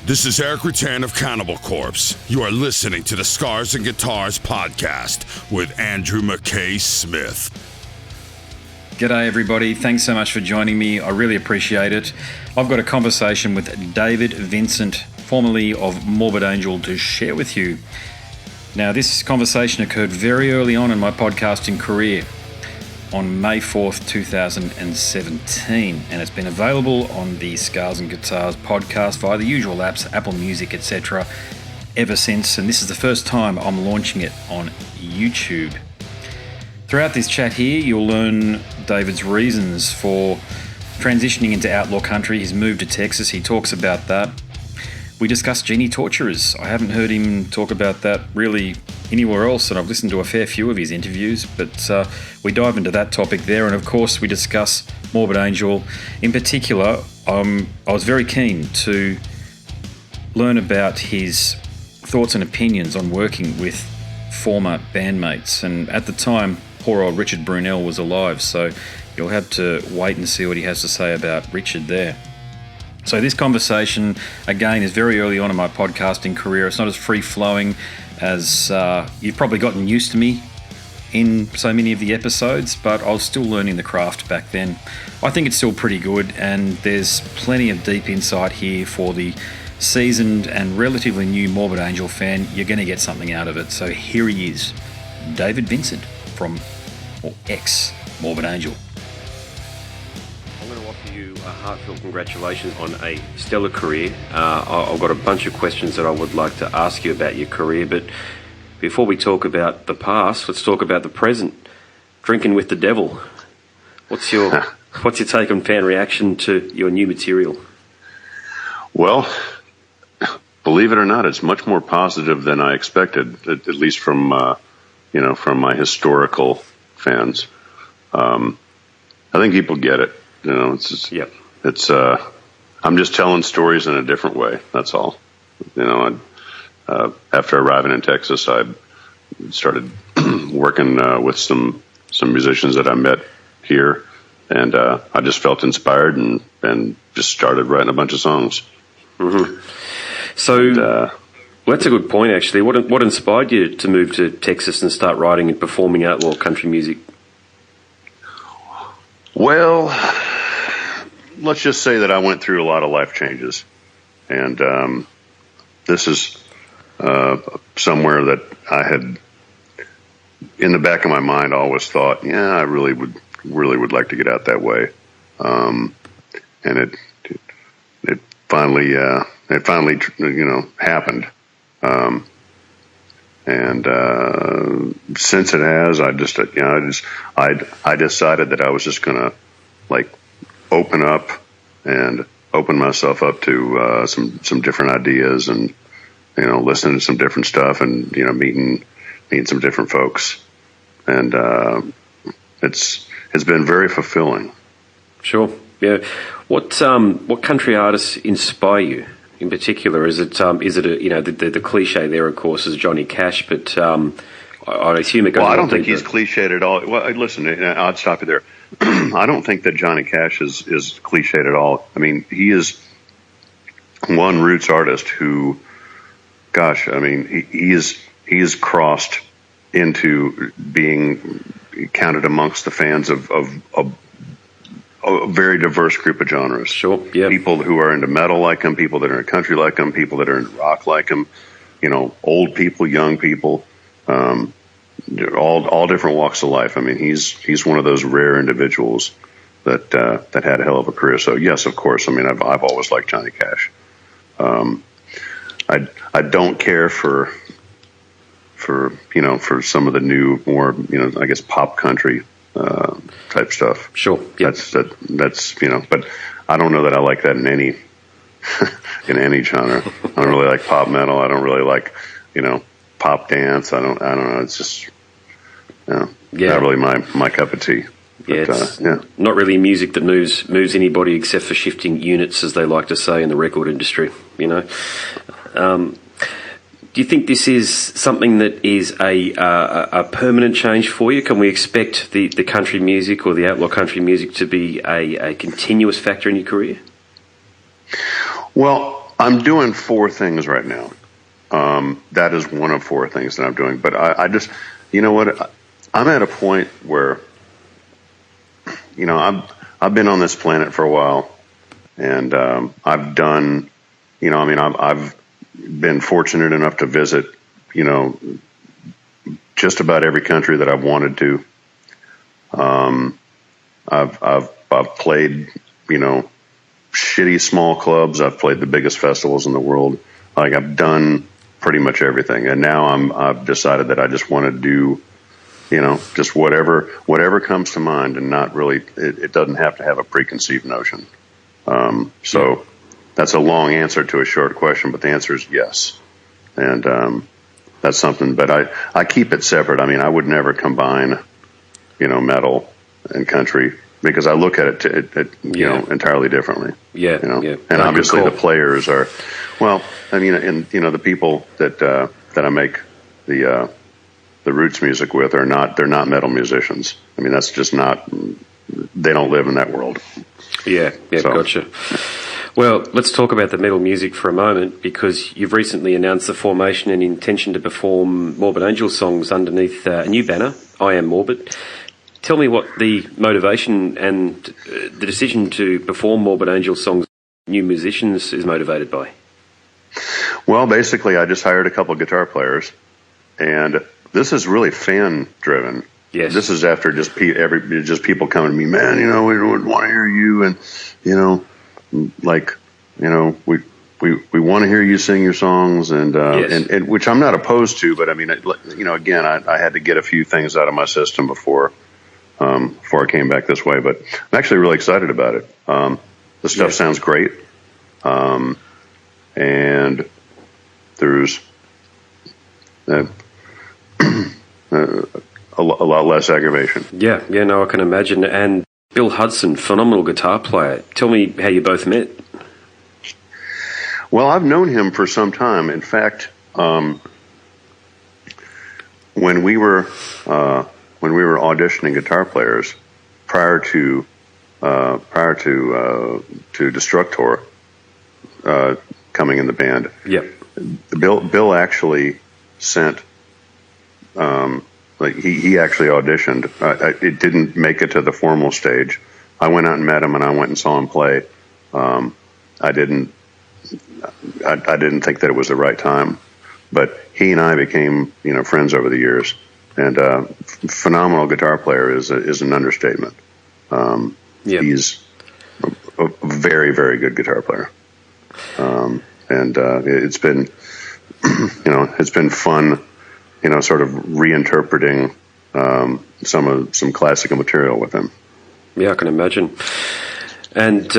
This is Eric Rutan of Cannibal Corpse. You are listening to the Scars and Guitars podcast with Andrew McKay Smith. G'day everybody, thanks so much for joining me. I really appreciate it. I've got a conversation with David Vincent, formerly of Morbid Angel, to share with you. Now, this conversation occurred very early on in my podcasting career, on May 4th, 2017, and it's been available on the Scars and Guitars podcast via the usual apps, Apple Music, etc. ever since, and this is the first time I'm launching it on YouTube. Throughout this chat here, you'll learn David's reasons for transitioning into outlaw country, his move to Texas. He talks about that. We discuss Genitorturers. I haven't heard him talk about that really anywhere else, and I've listened to a fair few of his interviews, but we dive into that topic there, and of course we discuss Morbid Angel. In particular, I was very keen to learn about his thoughts and opinions on working with former bandmates, and at the time, poor old Richard Brunel was alive, so you'll have to wait and see what he has to say about Richard there. So this conversation, again, is very early on in my podcasting career. It's not as free-flowing as you've probably gotten used to me in so many of the episodes, but I was still learning the craft back then. I think it's still pretty good, and there's plenty of deep insight here for the seasoned and relatively new Morbid Angel fan. You're going to get something out of it. So here he is, David Vincent from, or ex-Morbid Angel. Heartfelt congratulations on a stellar career. I've got a bunch of questions that I would like to ask you about your career, but before we talk about the past, let's talk about the present. Drinking with the Devil. What's your take on fan reaction to your new material? Well, believe it or not, it's much more positive than I expected, at least from from my historical fans. I think people get it. It's just, yep. It's I'm just telling stories in a different way. That's all. After arriving in Texas, I started working with some musicians that I met here, and I just felt inspired and just started writing a bunch of songs. Mm-hmm. So that's a good point, actually. What inspired you to move to Texas and start writing and performing outlaw country music? Well, let's just say that I went through a lot of life changes, and this is somewhere that I had, in the back of my mind, always thought, yeah, I really would like to get out that way, and it finally happened, and since it has, I decided that I was just gonna open up and open myself up to some different ideas, and listening to some different stuff, and meeting some different folks, and it's been very fulfilling. Sure, yeah. What country artists inspire you in particular? Is it the cliche there, of course, is Johnny Cash, but I assume it goes. Well, I don't think he's cliched at all. Well, listen, I'll stop you there. I don't think that Johnny Cash is cliched at all. I mean, he is one roots artist who, gosh, I mean, he is crossed into being counted amongst the fans of a very diverse group of genres. Sure, yeah. People who are into metal like him, people that are into country like him, people that are into rock like him, old people, young people, all different walks of life. I mean, he's one of those rare individuals that had a hell of a career. So yes, of course. I mean, I've always liked Johnny Cash. I don't care for some of the new, more, I guess, pop country type stuff. Sure. Yep. That's but I don't know that I like that in any in any genre. I don't really like pop metal. I don't really like pop dance. I don't know. It's just not really my cup of tea. Yeah, but, it's not really music that moves anybody except for shifting units, as they like to say in the record industry. Do you think this is something that is a permanent change for you? Can we expect the country music or the outlaw country music to be a continuous factor in your career? Well, I'm doing 4 things right now. That is one of 4 things that I'm doing. But I just, you know what? I'm at a point where, you know, I've been on this planet for a while, and I've done, you know, I mean, I've been fortunate enough to visit, you know, just about every country that I've wanted to. I've played, you know, shitty small clubs. I've played the biggest festivals in the world. Like, I've done pretty much everything, and now I've decided that I just want to do, you know, just whatever comes to mind, and not really. It doesn't have to have a preconceived notion. So that's a long answer to a short question, but the answer is yes, and that's something. But I keep it separate. I mean, I would never combine, you know, metal and country, because I look at it, you know, entirely differently. Yeah, you know, and obviously the players are, well, I mean, and you know, the people that I make the roots music with they're not metal musicians. I mean, that's just not. They don't live in that world. Yeah, so. Gotcha. Well, let's talk about the metal music for a moment, because you've recently announced the formation and intention to perform Morbid Angel songs underneath a new banner, I Am Morbid. Tell me what the motivation and the decision to perform Morbid Angel songs with new musicians is motivated by. Well, basically, I just hired a couple of guitar players, and this is really fan-driven. Yes. This is after just people coming to me, man, you know, we want to hear you, and, you know, like, you know, we want to hear you sing your songs, and and which I'm not opposed to, but I mean, you know, again, I had to get a few things out of my system before I came back this way, but I'm actually really excited about it. The stuff sounds great, and there's a lot less aggravation. Yeah, no, I can imagine. And Bill Hudson, phenomenal guitar player. Tell me how you both met. Well, I've known him for some time. In fact, when we were auditioning guitar players prior to Destructor coming in the band, Bill actually sent. Like he actually auditioned. It didn't make it to the formal stage. I went out and met him, and I went and saw him play. I didn't think that it was the right time, but he and I became, you know, friends over the years. And phenomenal guitar player is an understatement. He's a very, very good guitar player. And it's been, you know, it's been fun. You know, sort of reinterpreting some classical material with him. Yeah, I can imagine. And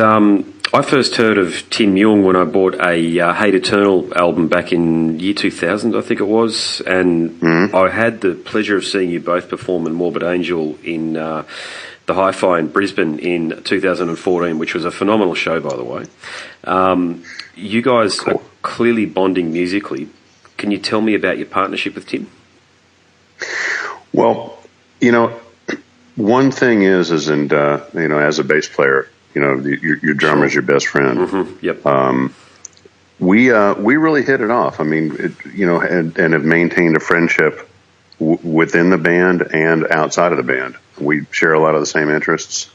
I first heard of Tim Young when I bought a Hate Eternal album back in year 2000, I think it was. And I had the pleasure of seeing you both perform in Morbid Angel in the Hi-Fi in Brisbane in 2014, which was a phenomenal show, by the way. You guys are clearly bonding musically. Can you tell me about your partnership with Tim? Well, you know, one thing is you know, as a bass player, you know, your drummer is your best friend. Mm-hmm. Yep. We really hit it off. I mean, you know, and have maintained a friendship within the band and outside of the band. We share a lot of the same interests,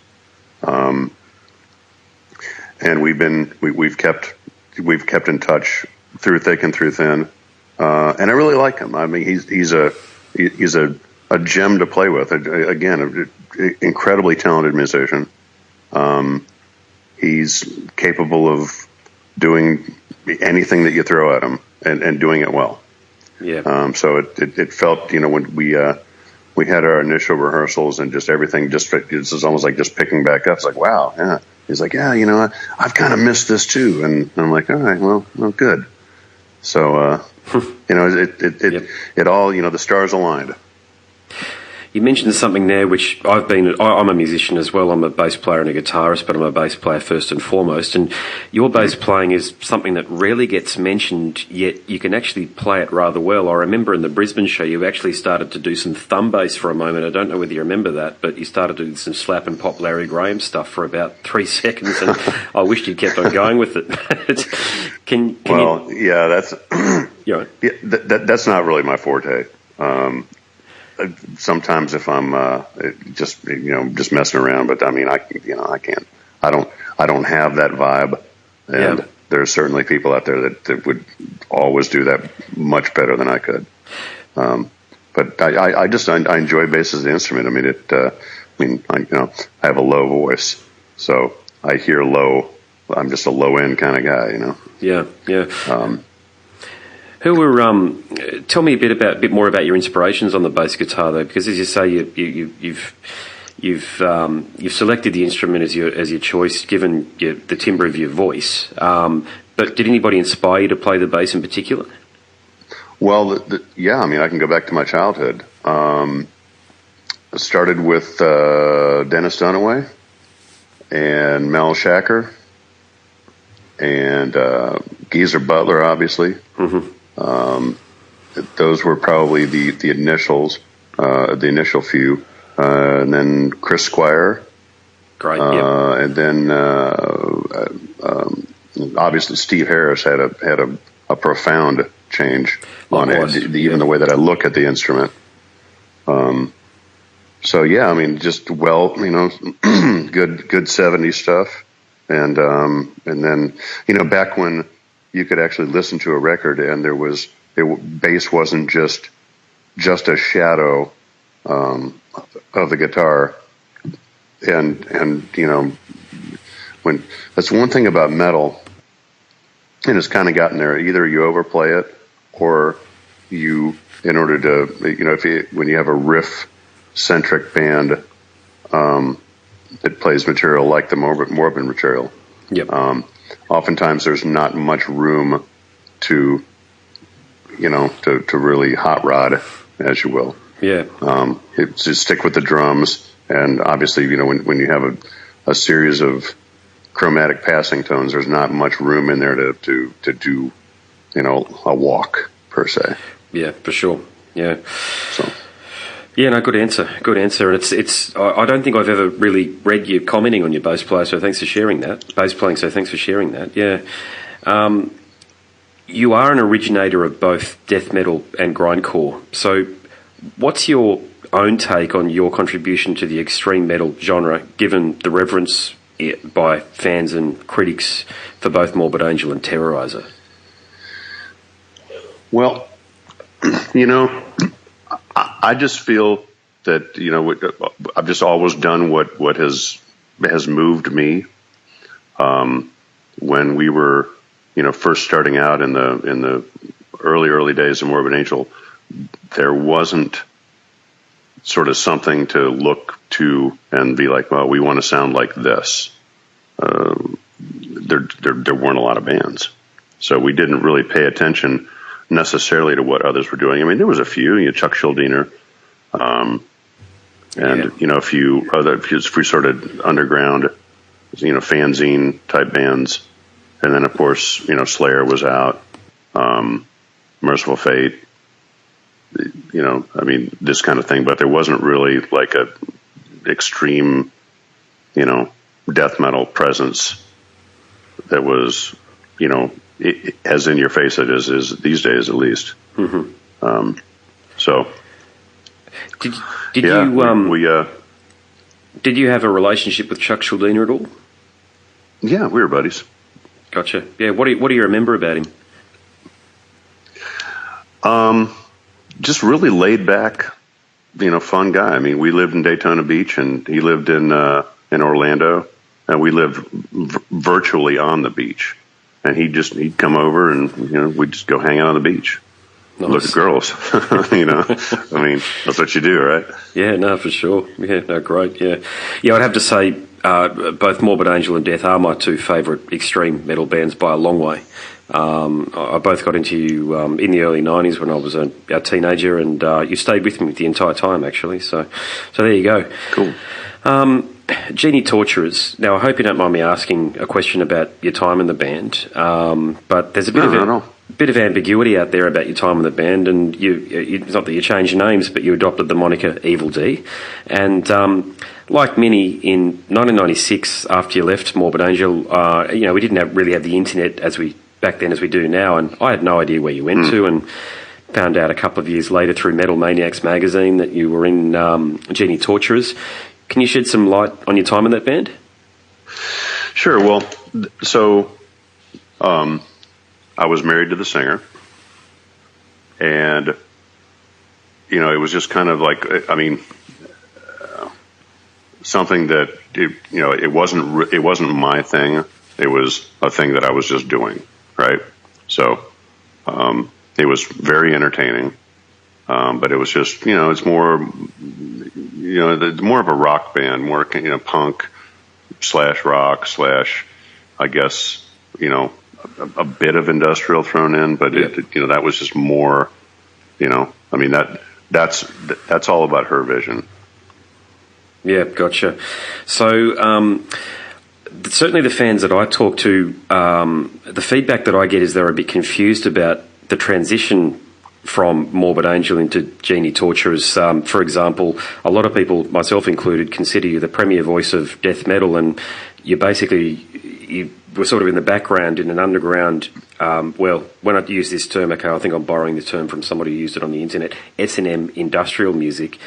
and we've kept in touch through thick and through thin. And I really like him. I mean, he's a gem to play with. Again, an incredibly talented musician. He's capable of doing anything that you throw at him and doing it well. Yeah. So it felt, you know, when we had our initial rehearsals and just everything, it was almost like just picking back up. It's like, wow, yeah. He's like, yeah, you know, I've kind of missed this too. And I'm like, all right, well, good. So, you know, it all, you know, the stars aligned. You mentioned something there which I'm a musician as well. I'm a bass player and a guitarist, but I'm a bass player first and foremost. And your bass playing is something that rarely gets mentioned, yet you can actually play it rather well. I remember in the Brisbane show, you actually started to do some thumb bass for a moment. I don't know whether you remember that, but you started to do some slap and pop Larry Graham stuff for about 3 seconds, and I wished you'd kept on going with it. That's that's not really my forte. Sometimes if I'm just messing around, but I mean I can't. I don't have that vibe, and there's certainly people out there that would always do that much better than I could. But I enjoy bass as an instrument. I mean I have a low voice, so I hear low. I'm just a low end kind of guy, Yeah. Who were? Tell me a bit more about your inspirations on the bass guitar, though, because as you say, you've selected the instrument as your choice, given the timbre of your voice. But did anybody inspire you to play the bass in particular? Well, I mean, I can go back to my childhood. I started with Dennis Dunaway and Mel Shacker and Geezer Butler, obviously. Mm-hmm. Those were probably the initials, the initial few, and then Chris Squire. Great. And then obviously Steve Harris had a profound change on it, even the way that I look at the instrument. So I mean, just good 70s stuff, and then back when you could actually listen to a record and bass wasn't just a shadow of the guitar, and when that's one thing about metal, and it's kind of gotten there. Either you overplay it, or you, in order to when you have a riff centric band that plays material like the Morbid material. Yep. Oftentimes there's not much room to really hot rod, as you will. Yeah. Just stick with the drums, and obviously, when you have a series of chromatic passing tones, there's not much room in there to do, a walk per se. Yeah, for sure. Yeah. So. Yeah, no, good answer. And it's. I don't think I've ever really read you commenting on your bass player, so thanks for sharing that. Bass playing, so thanks for sharing that. Yeah. You are an originator of both death metal and grindcore. So, what's your own take on your contribution to the extreme metal genre, given the reverence by fans and critics for both Morbid Angel and Terrorizer? Well, I just feel that I've just always done what has moved me. When we were first starting out in the early days of Morbid Angel, there wasn't sort of something to look to and be like, well, we want to sound like this. There weren't a lot of bands, so we didn't really pay attention necessarily to what others were doing. I mean, there was a few, Chuck Schuldiner, and a few other, if we started underground, fanzine type bands, and then of course, Slayer was out, Merciful Fate, I mean, this kind of thing, but there wasn't really like a extreme, death metal presence that was, as in your face it is these days, at least. Mm-hmm. So did you have a relationship with Chuck Schuldiner at all? Yeah, we were buddies. Gotcha. Yeah. What do you remember about him? Just really laid back, fun guy. I mean, we lived in Daytona Beach and he lived in Orlando, and we lived virtually on the beach. And he'd come over and, we'd just go hang out on the beach. Nice. Look at girls, I mean, that's what you do, right? Yeah, no, for sure. Yeah, no, great. Yeah. Yeah, I'd have to say, both Morbid Angel and Death are my two favourite extreme metal bands by a long way. I both got into you in the early 90s when I was a teenager, and you stayed with me the entire time, actually. So there you go. Cool. Genitorturers. Now, I hope you don't mind me asking a question about your time in the band, but there's a bit of ambiguity out there about your time in the band, and it's not that you changed your names, but you adopted the moniker Evil D. And like many, in 1996, after you left Morbid Angel, we didn't really have the internet back then as we do now, and I had no idea where you went to, and found out a couple of years later through Metal Maniacs magazine that you were in Genitorturers. Can you shed some light on your time in that band? Sure. Well, so I was married to the singer, and it was just kind of like, something that it wasn't my thing. It was a thing that I was just doing, right? So it was very entertaining, but it was just it's more more of a rock band, more punk / rock / I guess a bit of industrial thrown in, but that was just more, that's all about her vision. Yeah, gotcha. So certainly the fans that I talk to, the feedback that I get is they're a bit confused about the transition from Morbid Angel into Genitorturers. For example, a lot of people, myself included, consider you the premier voice of death metal, and you were sort of in the background in an underground, when I use this term, okay, I think I'm borrowing the term from somebody who used it on the internet, S&M industrial music.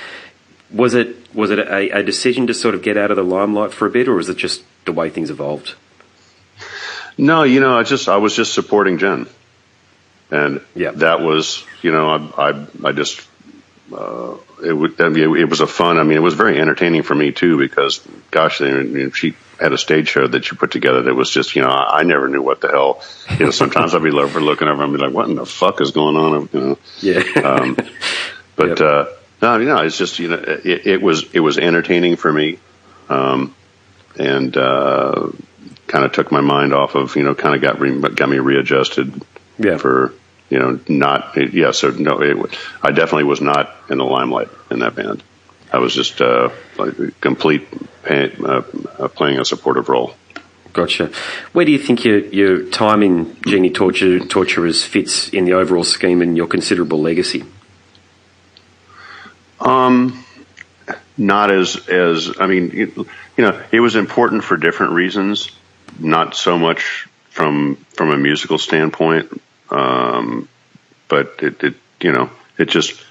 Was it a decision to sort of get out of the limelight for a bit, or is it just the way things evolved? No, I was just supporting Jen. And that was, I just, it was a fun, it was very entertaining for me too, because gosh, she had a stage show that she put together that was just, I never knew what the hell, sometimes I'd be looking over and be like, what in the fuck is going on? Yeah. But, no, it's just, it was entertaining for me. And, kind of took my mind off of, kind of got me readjusted for, so no, I definitely was not in the limelight in that band. I was just complete playing a supportive role. Gotcha. Where do you think your time in Genitorturers fits in the overall scheme and your considerable legacy? Not as it was important for different reasons, not so much from a musical standpoint. But it just,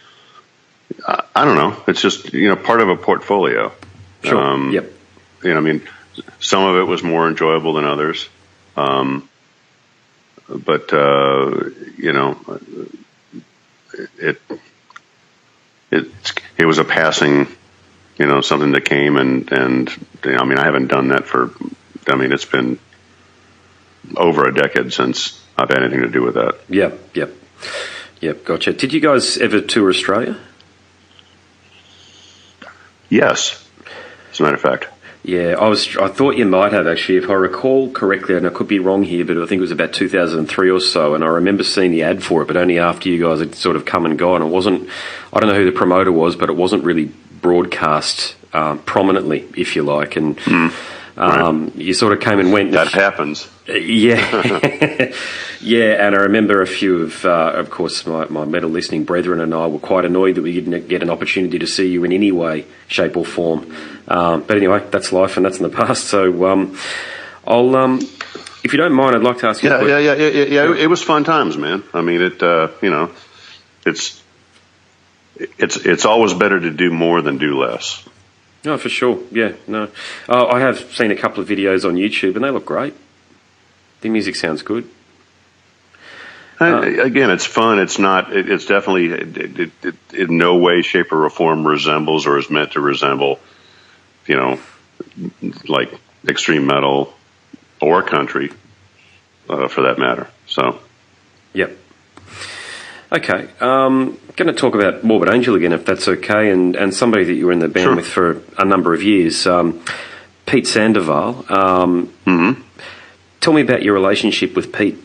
I don't know. It's just, part of a portfolio. Sure. Yep. Some of it was more enjoyable than others. But it was a passing, something that came and I haven't done that it's been over a decade since I've had anything to do with that. Yep. Gotcha. Did you guys ever tour Australia? Yes, as a matter of fact. Yeah, I thought you might have, actually, if I recall correctly, and I could be wrong here, but I think it was about 2003 or so, and I remember seeing the ad for it, but only after you guys had sort of come and gone. I don't know who the promoter was, but it wasn't really broadcast prominently, if you like, and right. You sort of came and went. That happens. Yeah. Yeah, and I remember a few of course, my metal listening brethren and I were quite annoyed that we didn't get an opportunity to see you in any way, shape or form. But anyway, that's life and that's in the past. So I'll, if you don't mind, I'd like to ask you. Yeah. It was fun times, man. It's always better to do more than do less. No, for sure. Yeah, no. I have seen a couple of videos on YouTube and they look great. The music sounds good. Again, it's fun. It's not. It's definitely it in no way, shape, or form resembles or is meant to resemble, like extreme metal or country, for that matter. So, yep. Okay, going to talk about Morbid Angel again, if that's okay, and somebody that you were in the band with for a number of years. Pete Sandoval. Tell me about your relationship with Pete.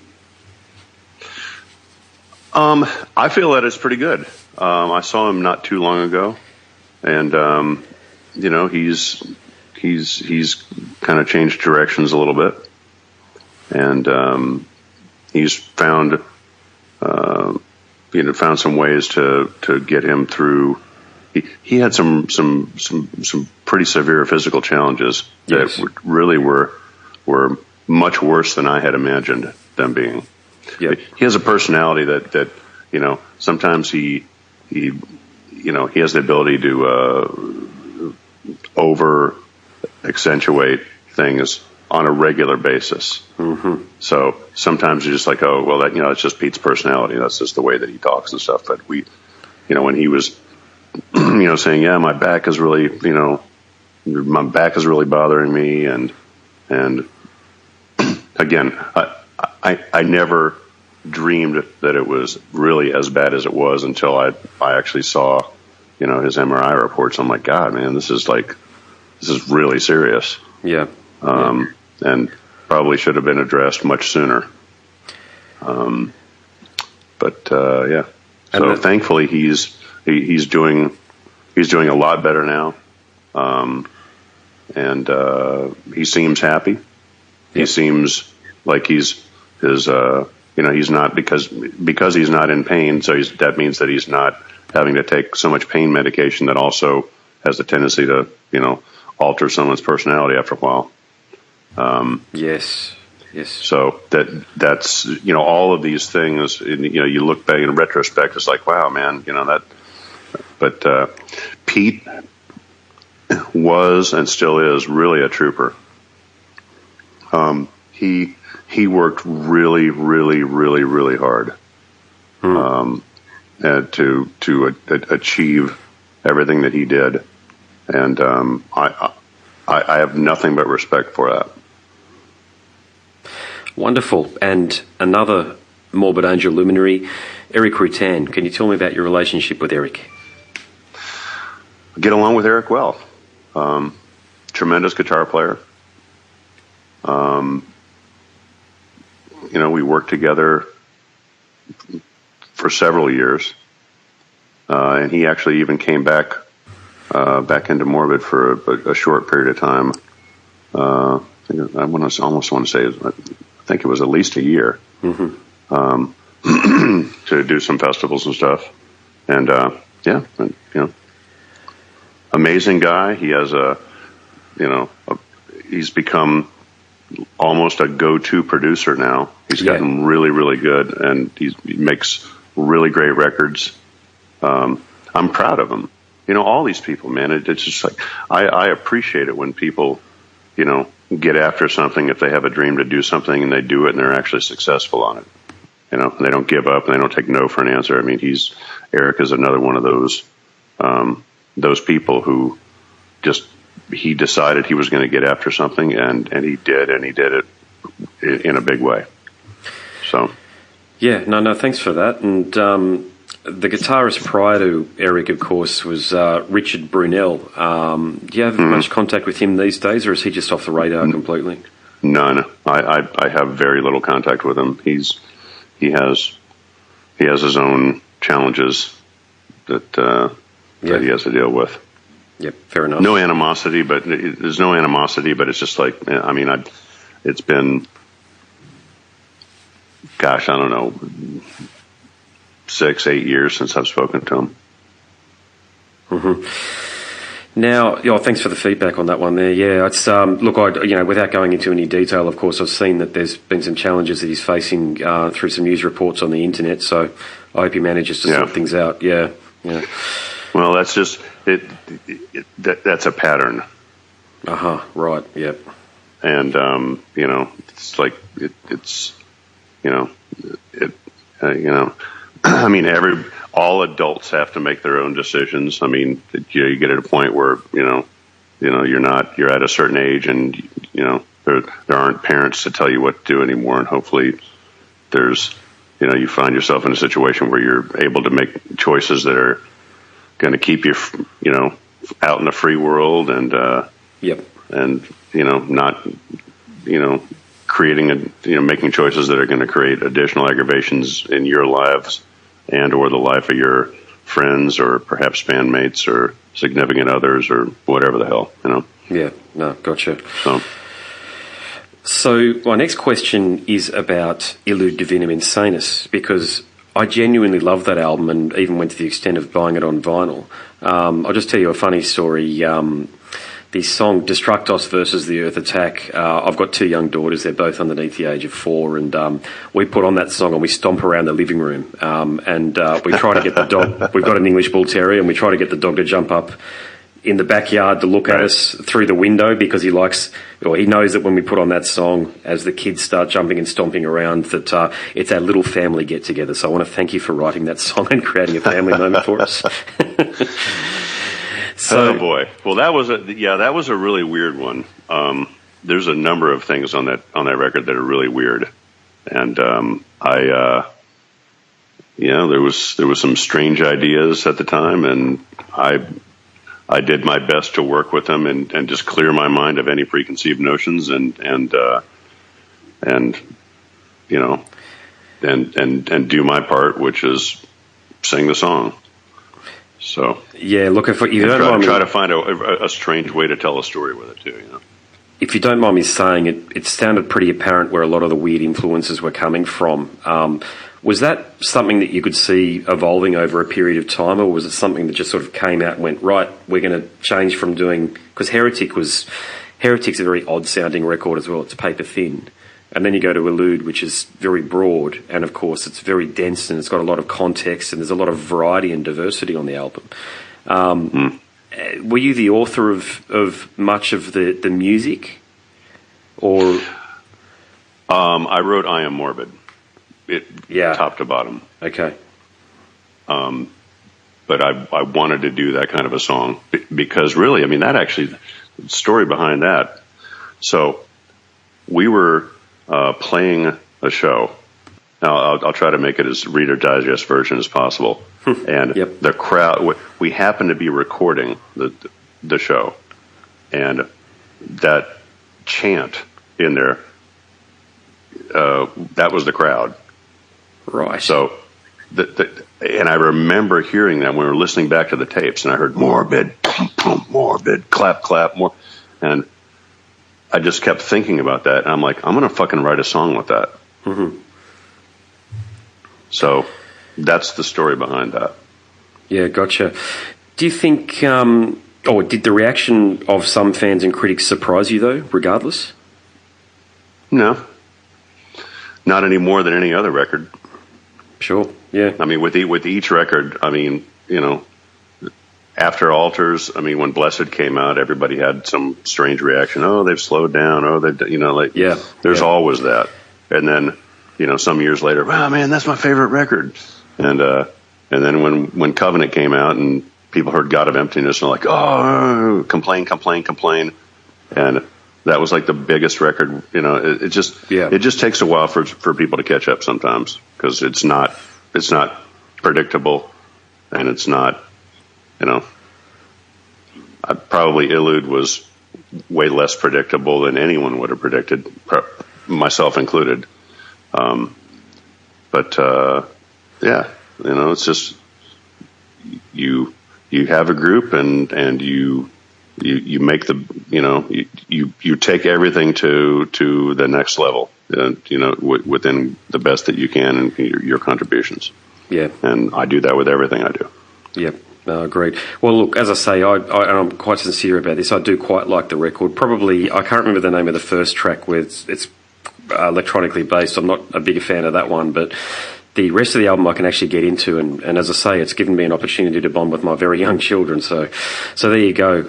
I feel that it's pretty good. I saw him not too long ago, and he's kind of changed directions a little bit, and he's found some ways to get him through. He had some pretty severe physical challenges that really were much worse than I had imagined them being. Yep. He has a personality that sometimes he has the ability to over accentuate things on a regular basis. Mm-hmm. So sometimes you're just like, oh, well, it's just Pete's personality. That's just the way that he talks and stuff. But when he was, saying, yeah, my back is really bothering me. And again, I never dreamed that it was really as bad as it was until I actually saw, his MRI reports. I'm like, God, man, this is really serious. Yeah. And probably should have been addressed much sooner. Yeah. So thankfully he's doing a lot better now. And he seems happy. He seems like he's not, because he's not in pain. So that means that he's not having to take so much pain medication that also has the tendency to, alter someone's personality after a while. Yes. So that's all of these things. You look back in retrospect, it's like, wow, man, that. But Pete was and still is really a trooper. He worked really, really, really, really hard to achieve everything that he did, and I have nothing but respect for that. Wonderful. And another Morbid Angel luminary, Eric Rutan. Can you tell me about your relationship with Eric? I get along with Eric well. Tremendous guitar player. We worked together for several years. And he actually even came back into Morbid for a short period of time. I almost want to say, I think it was at least a year, to do some festivals and stuff. And, amazing guy. He has he's become almost a go-to producer now. He's gotten really, really good, and he makes really great records. I'm proud of him. All these people, man, it's just like, I appreciate it when people, get after something. If they have a dream to do something and they do it and they're actually successful on it, and they don't give up and they don't take no for an answer. I mean, Eric is another one of those people who he decided he was going to get after something, and he did it in a big way. So. Yeah, no, thanks for that. And the guitarist prior to Eric, of course, was Richard Brunel. Do you have much contact with him these days, or is he just off the radar completely? None. I have very little contact with him. He has his own challenges that he has to deal with. Yep, fair enough. No animosity, but there's no animosity. But it's just like, it's been, gosh, I don't know, 6-8 years since I've spoken to him. Mm-hmm. Now, thanks for the feedback on that one there. Yeah, it's look, without going into any detail, of course, I've seen that there's been some challenges that he's facing through some news reports on the internet. So I hope he manages to sort things out. Yeah. Well, that's just it. That's a pattern. Right. Yep. And it's like all adults have to make their own decisions. I mean, you get at a point where you're at a certain age, and there aren't parents to tell you what to do anymore, and hopefully you find yourself in a situation where you're able to make choices that are going to keep you out in the free world, and and not creating making choices that are going to create additional aggravations in your lives and or the life of your friends or perhaps bandmates or significant others or whatever the hell, Yeah, no, gotcha. So my next question is about Illud Divinum Insanus, because I genuinely love that album and even went to the extent of buying it on vinyl. I'll just tell you a funny story. The song Destructos versus the Earth Attack, I've got two young daughters, they're both underneath the age of 4, and we put on that song and we stomp around the living room, and we try to get the dog, we've got an English Bull Terrier, and we try to get the dog to jump up in the backyard to look at us through the window, because he knows that when we put on that song, as the kids start jumping and stomping around, that it's our little family get together. So I want to thank you for writing that song and creating a family moment for us. Oh boy! Well, that was a really weird one. There's a number of things on that record that are really weird, and there was some strange ideas at the time, and I did my best to work with them and just clear my mind of any preconceived notions and do my part, which is sing the song. So yeah, look, if you don't mind try to find a strange way to tell a story with it too. If you don't mind me saying, it sounded pretty apparent where a lot of the weird influences were coming from. Was that something that you could see evolving over a period of time, or was it something that just sort of came out and went, right, we're going to change from doing... Because Heretic's a very odd-sounding record as well. It's paper thin. And then you go to Illud, which is very broad, and of course it's very dense and it's got a lot of context and there's a lot of variety and diversity on the album. Were you the author of much of the music? Or... I wrote I Am Morbid. Top to bottom. Okay. But I wanted to do that kind of a song because really, I mean, that actually, the story behind that. So we were playing a show. Now I'll try to make it as Reader Digest version as possible. And the crowd, we happened to be recording the show, and that chant in there, that was the crowd. Right. So, and I remember hearing that when we were listening back to the tapes, and I heard morbid, morbid, clap, clap, more, and I just kept thinking about that, and I'm like, I'm gonna fucking write a song with that. Mm-hmm. So, that's the story behind that. Yeah, gotcha. Do you think, or did the reaction of some fans and critics surprise you though, regardless? No. Not any more than any other record. Sure, yeah. I mean, with each record, I mean, after Altars, I mean, when Blessed came out, everybody had some strange reaction. Oh, they've slowed down. Oh, there's always that. And then, some years later, wow, man, that's my favorite record. And then when Covenant came out and people heard God of Emptiness, and like, oh, complain. And that was like the biggest record, it just takes a while for people to catch up sometimes, because it's not predictable, and it's not, probably Illud was way less predictable than anyone would have predicted, myself included. It's just, you have a group and you make you take everything to the next level, within the best that you can and your contributions. Yeah. And I do that with everything I do. Yep. No, agreed. Well, look, as I say, and I'm quite sincere about this, I do quite like the record. Probably, I can't remember the name of the first track where it's electronically based. I'm not a big fan of that one, but the rest of the album I can actually get into, and as I say, it's given me an opportunity to bond with my very young children. So there you go.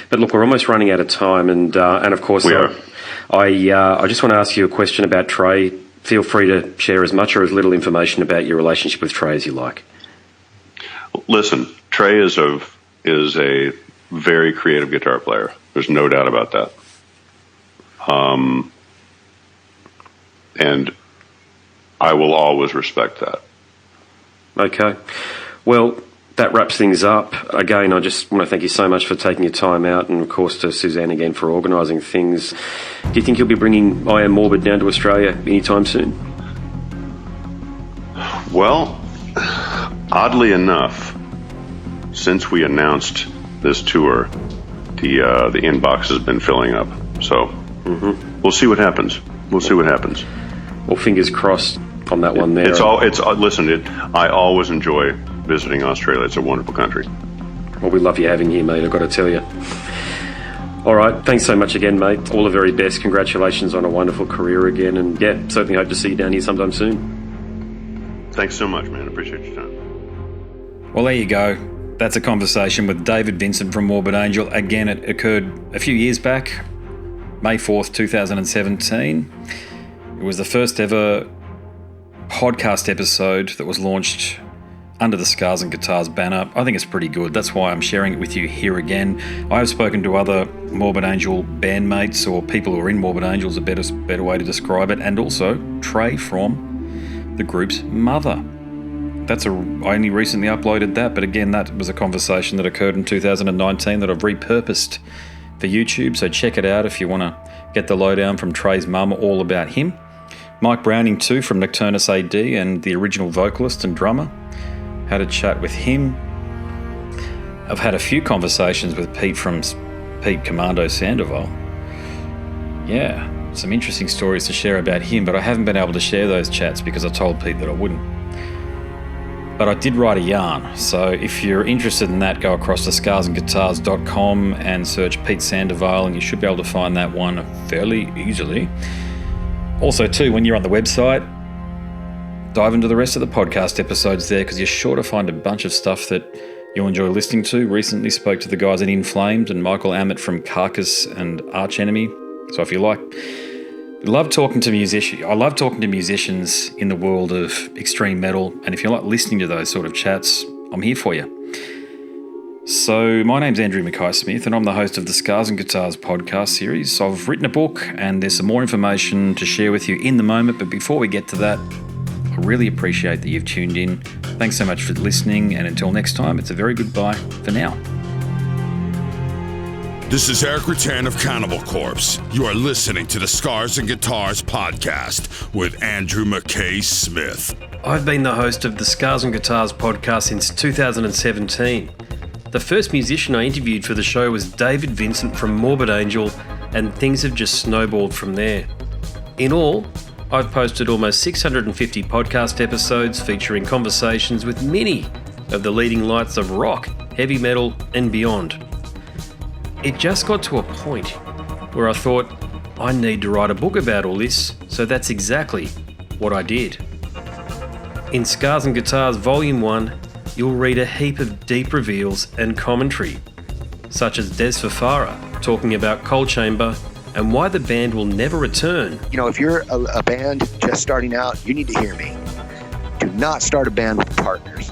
But look, we're almost running out of time, and of course, I just want to ask you a question about Trey. Feel free to share as much or as little information about your relationship with Trey as you like. Listen, Trey is a very creative guitar player. There's no doubt about that. And I will always respect that. Okay. Well, that wraps things up. Again, I just want to thank you so much for taking your time out, and of course to Suzanne again for organising things. Do you think you'll be bringing I Am Morbid down to Australia anytime soon? Well, oddly enough, since we announced this tour, the inbox has been filling up. So we'll see what happens. Well, fingers crossed on that one there. Listen, I always enjoy visiting Australia. It's a wonderful country. Well, we love you having you here, mate, I've got to tell you. All right, thanks so much again, mate. All the very best. Congratulations on a wonderful career again. And yeah, certainly hope to see you down here sometime soon. Thanks so much, man. Appreciate your time. Well, there you go. That's a conversation with David Vincent from Morbid Angel. Again, it occurred a few years back, May 4th, 2017. It was the first ever podcast episode that was launched under the Scars and Guitars banner. I think it's pretty good. That's why I'm sharing it with you here again. I have spoken to other Morbid Angel bandmates, or people who are in Morbid Angel is a better way to describe it, and also Trey from the group's mother. I only recently uploaded that, but again, that was a conversation that occurred in 2019 that I've repurposed for YouTube, so check it out if you want to get the lowdown from Trey's mum all about him. Mike Browning too from Nocturnus AD and the original vocalist and drummer. Had a chat with him. I've had a few conversations with Pete from Pete Commando Sandoval. Yeah, some interesting stories to share about him, but I haven't been able to share those chats because I told Pete that I wouldn't. But I did write a yarn, so if you're interested in that, go across to scarsandguitars.com and search Pete Sandoval, and you should be able to find that one fairly easily. Also too, when you're on the website, dive into the rest of the podcast episodes there, because you're sure to find a bunch of stuff that you'll enjoy listening to. Recently spoke to the guys at In Flamed and Michael Ammett from Carcass and Arch Enemy. So if you I love talking to musicians in the world of extreme metal, and if you like listening to those sort of chats, I'm here for you. So my name's Andrew Mackay-Smith, and I'm the host of the Scars and Guitars podcast series. I've written a book, and there's some more information to share with you in the moment, but before we get to that, I really appreciate that you've tuned in. Thanks so much for listening, and until next time, it's a very goodbye for now. This is Eric Rattan of Cannibal Corpse. You are listening to the Scars and Guitars podcast with Andrew Mackay-Smith. I've been the host of the Scars and Guitars podcast since 2017. The first musician I interviewed for the show was David Vincent from Morbid Angel, and things have just snowballed from there. In all, I've posted almost 650 podcast episodes featuring conversations with many of the leading lights of rock, heavy metal, and beyond. It just got to a point where I thought, I need to write a book about all this, so that's exactly what I did. In Scars and Guitars Volume 1, you'll read a heap of deep reveals and commentary, such as Des Fafara talking about Coal Chamber and why the band will never return. You know, if you're a band just starting out, you need to hear me. Do not start a band with partners.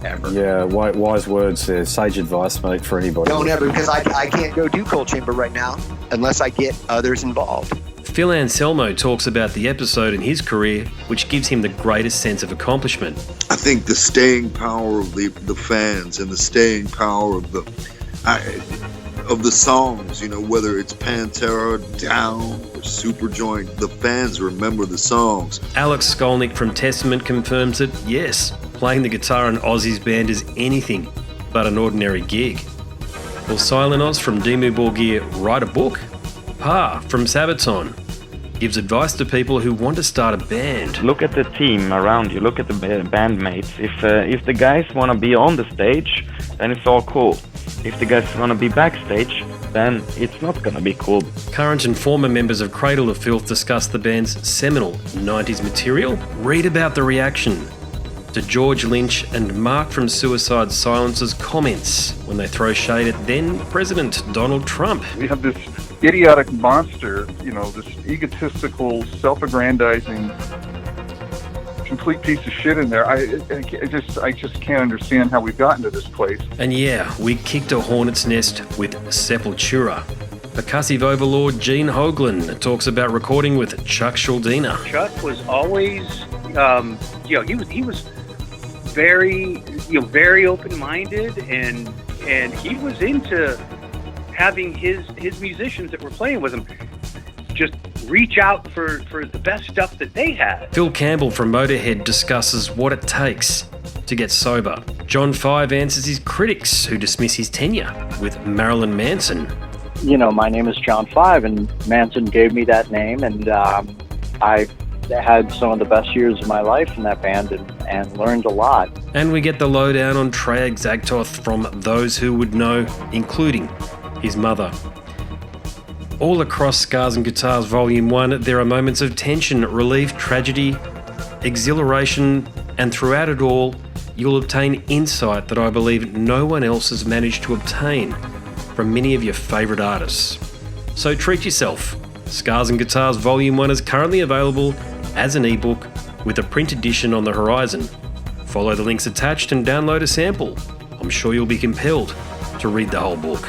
Ever. Yeah, wise words there. Sage advice, mate, for anybody. Don't ever, because I can't go do Coal Chamber right now unless I get others involved. Phil Anselmo talks about the episode in his career which gives him the greatest sense of accomplishment. I think the staying power of the fans and the staying power of the songs, you know, whether it's Pantera, Down, or Superjoint, the fans remember the songs. Alex Skolnick from Testament confirms that, yes, playing the guitar in Ozzy's band is anything but an ordinary gig. Will Silent Oz from Dimmu Borgir write a book? Pa from Sabaton gives advice to people who want to start a band. Look at the team around you, look at the bandmates. If the guys want to be on the stage, then it's all cool. If the guys want to be backstage, then it's not going to be cool. Current and former members of Cradle of Filth discuss the band's seminal 90s material. Read about the reaction to George Lynch and Mark from Suicide Silence's comments when they throw shade at then President Donald Trump. We have this idiotic monster, you know, this egotistical, self-aggrandizing, complete piece of shit in there. I just can't understand how we've gotten to this place. And yeah, we kicked a hornet's nest with Sepultura. Percussive overlord Gene Hoglan talks about recording with Chuck Schuldiner. Chuck was always, he was very, very open-minded, and he was into having his musicians that were playing with him just reach out for the best stuff that they had. Phil Campbell from Motorhead discusses what it takes to get sober. John Five answers his critics who dismiss his tenure with Marilyn Manson. My name is John Five, and Manson gave me that name, and I had some of the best years of my life in that band and learned a lot. And we get the lowdown on Treyarch Zagtoth from those who would know, including his mother. All across Scars and Guitars Volume 1, there are moments of tension, relief, tragedy, exhilaration, and throughout it all, you'll obtain insight that I believe no one else has managed to obtain from many of your favourite artists. So treat yourself. Scars and Guitars Volume 1 is currently available as an ebook with a print edition on the horizon. Follow the links attached and download a sample. I'm sure you'll be compelled to read the whole book.